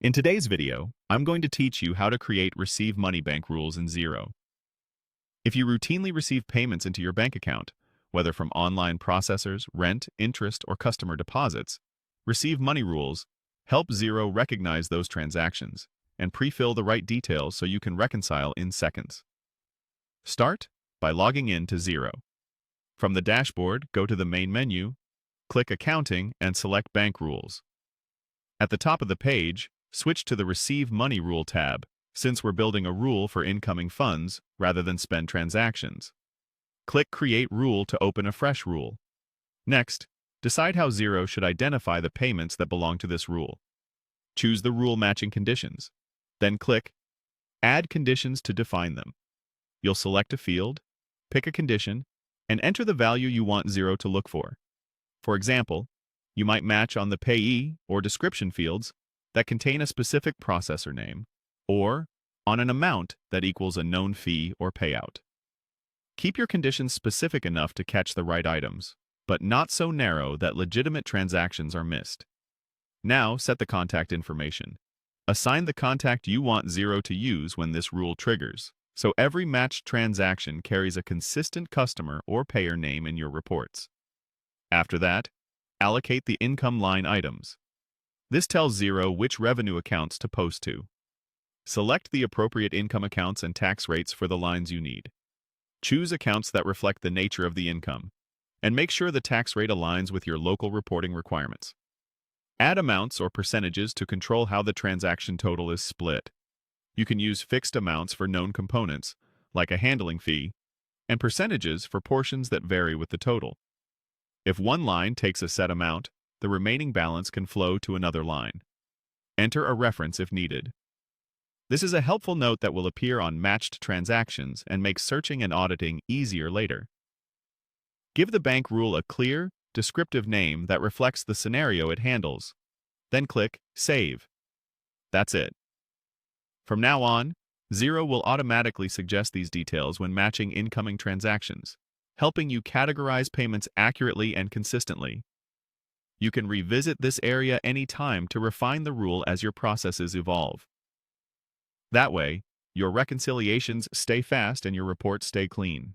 In today's video, I'm going to teach you how to create receive money bank rules in Xero. If you routinely receive payments into your bank account, whether from online processors, rent, interest, or customer deposits, receive money rules help Xero recognize those transactions and pre-fill the right details so you can reconcile in seconds. Start by logging in to Xero. From the dashboard, go to the main menu, click Accounting, and select Bank Rules. At the top of the page, switch to the Receive Money Rule tab, since we're building a rule for incoming funds rather than spend transactions. Click Create Rule to open a fresh rule. Next, decide how Xero should identify the payments that belong to this rule. Choose the rule matching conditions. Then click Add Conditions to define them. You'll select a field, pick a condition, and enter the value you want Xero to look for. For example, you might match on the payee or description fields that contain a specific processor name, or on an amount that equals a known fee or payout. Keep your conditions specific enough to catch the right items, but not so narrow that legitimate transactions are missed. Now set the contact information. Assign the contact you want Xero to use when this rule triggers, so every matched transaction carries a consistent customer or payer name in your reports. After that, allocate the income line items. This tells Xero which revenue accounts to post to. Select the appropriate income accounts and tax rates for the lines you need. Choose accounts that reflect the nature of the income, and make sure the tax rate aligns with your local reporting requirements. Add amounts or percentages to control how the transaction total is split. You can use fixed amounts for known components, like a handling fee, and percentages for portions that vary with the total. If one line takes a set amount, the remaining balance can flow to another line. Enter a reference if needed. This is a helpful note that will appear on matched transactions and make searching and auditing easier later. Give the bank rule a clear, descriptive name that reflects the scenario it handles. Then click Save. That's it. From now on, Xero will automatically suggest these details when matching incoming transactions, helping you categorize payments accurately and consistently. You can revisit this area anytime to refine the rule as your processes evolve. That way, your reconciliations stay fast and your reports stay clean.